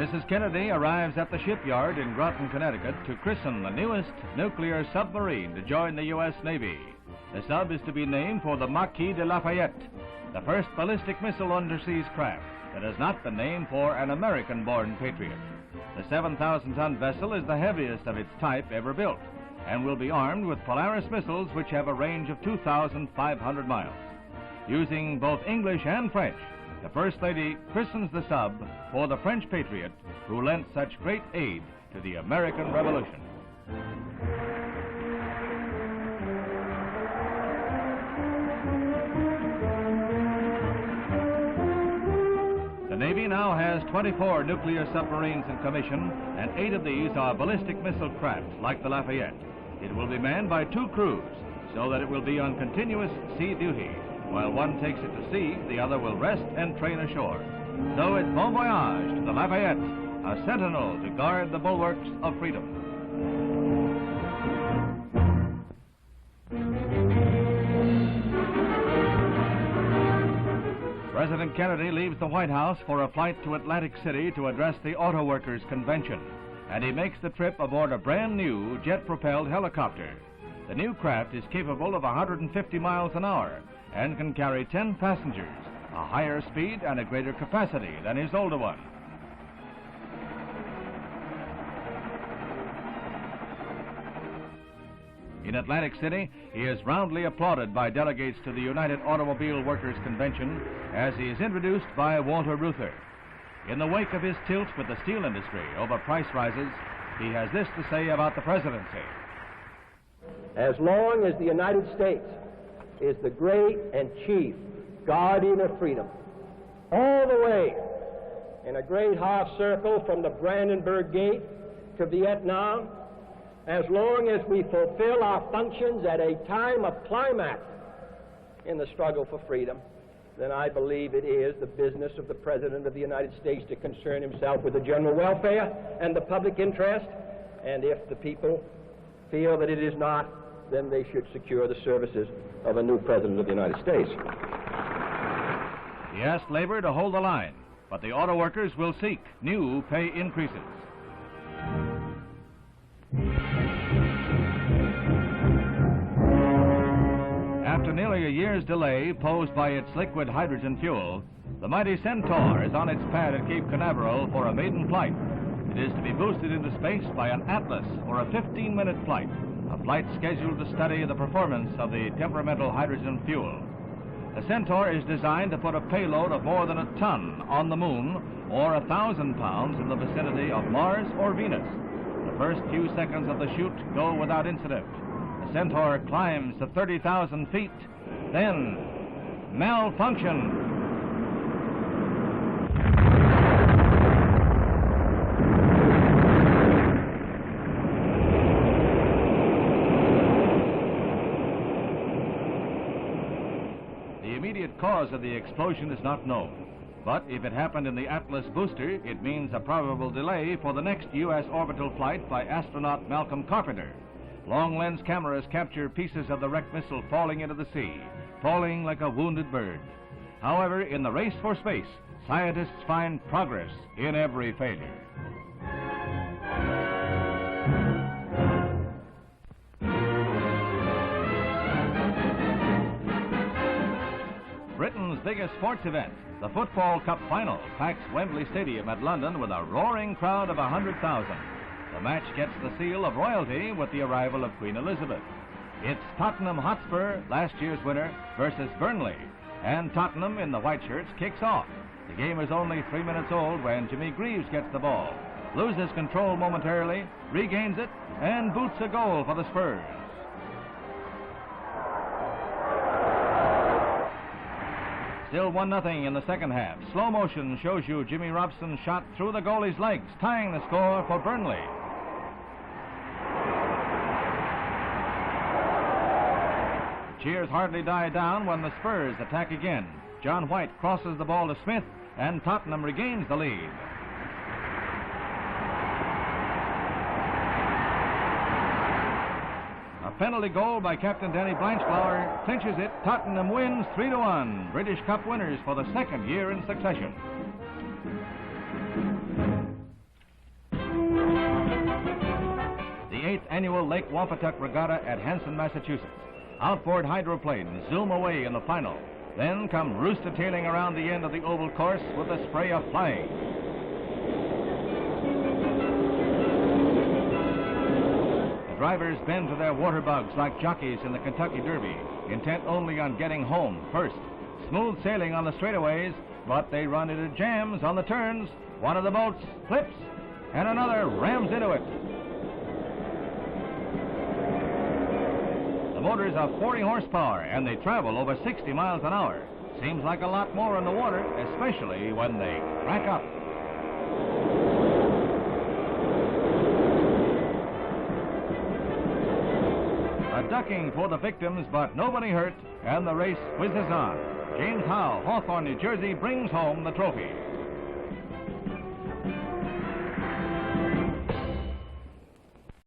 Mrs. Kennedy arrives at the shipyard in Groton, Connecticut to christen the newest nuclear submarine to join the U.S. Navy. The sub is to be named for the Marquis de Lafayette, the first ballistic missile underseas craft that has not been named for an American-born patriot. The 7,000-ton vessel is the heaviest of its type ever built and will be armed with Polaris missiles which have a range of 2,500 miles. Using both English and French, the First Lady christens the sub for the French patriot who lent such great aid to the American Revolution. The Navy now has 24 nuclear submarines in commission, and 8 of these are ballistic missile craft like the Lafayette. It will be manned by 2 crews, so that it will be on continuous sea duty. While one takes it to sea, the other will rest and train ashore. So it's bon voyage to the Lafayette, a sentinel to guard the bulwarks of freedom. President Kennedy leaves the White House for a flight to Atlantic City to address the Auto Workers Convention, and he makes the trip aboard a brand new jet-propelled helicopter. The new craft is capable of 150 miles an hour and can carry 10 passengers, a higher speed and a greater capacity than his older one. In Atlantic City, he is roundly applauded by delegates to the United Automobile Workers Convention as he is introduced by Walter Reuther. In the wake of his tilt with the steel industry over price rises, he has this to say about the presidency. As long as the United States is the great and chief guardian of freedom, all the way in a great half circle from the Brandenburg Gate to Vietnam, as long as we fulfill our functions at a time of climax in the struggle for freedom, then I believe it is the business of the President of the United States to concern himself with the general welfare and the public interest, and if the people feel that it is not, then they should secure the services of a new President of the United States. He asked labor to hold the line, but the auto workers will seek new pay increases. After nearly a year's delay posed by its liquid hydrogen fuel, the mighty Centaur is on its pad at Cape Canaveral for a maiden flight. It is to be boosted into space by an Atlas for a 15-minute flight, a flight scheduled to study the performance of the temperamental hydrogen fuel. The Centaur is designed to put a payload of more than a ton on the Moon or 1,000 pounds in the vicinity of Mars or Venus. The first few seconds of the shoot go without incident. The Centaur climbs to 30,000 feet, then malfunction. The immediate cause of the explosion is not known, but if it happened in the Atlas booster, it means a probable delay for the next U.S. orbital flight by astronaut Malcolm Carpenter. Long-lens cameras capture pieces of the wrecked missile falling into the sea, falling like a wounded bird. However, in the race for space, scientists find progress in every failure. Britain's biggest sports event, the Football Cup Final, packs Wembley Stadium at London with a roaring crowd of 100,000. The match gets the seal of royalty with the arrival of Queen Elizabeth. It's Tottenham Hotspur, last year's winner, versus Burnley, and Tottenham in the white shirts kicks off. The game is only 3 minutes old when Jimmy Greaves gets the ball, loses control momentarily, regains it, and boots a goal for the Spurs. Still 1-0 in the second half. Slow motion shows you Jimmy Robson's shot through the goalie's legs, tying the score for Burnley. Cheers hardly die down when the Spurs attack again. John White crosses the ball to Smith, and Tottenham regains the lead. A penalty goal by Captain Danny Blanchflower clinches it. Tottenham wins 3-1. British Cup winners for the second year in succession. annual Lake Wampatuck Regatta at Hanson, Massachusetts. Outboard hydroplanes zoom away in the final, then come rooster-tailing around the end of the oval course with a spray of flying. The drivers bend to their water bugs like jockeys in the Kentucky Derby, intent only on getting home first. Smooth sailing on the straightaways, but they run into jams on the turns. One of the boats flips, and another rams into it. The motors are 40 horsepower, and they travel over 60 miles an hour. Seems like a lot more in the water, especially when they crack up. A ducking for the victims, but nobody hurt, and the race whizzes on. James Howe, Hawthorne, New Jersey, brings home the trophy.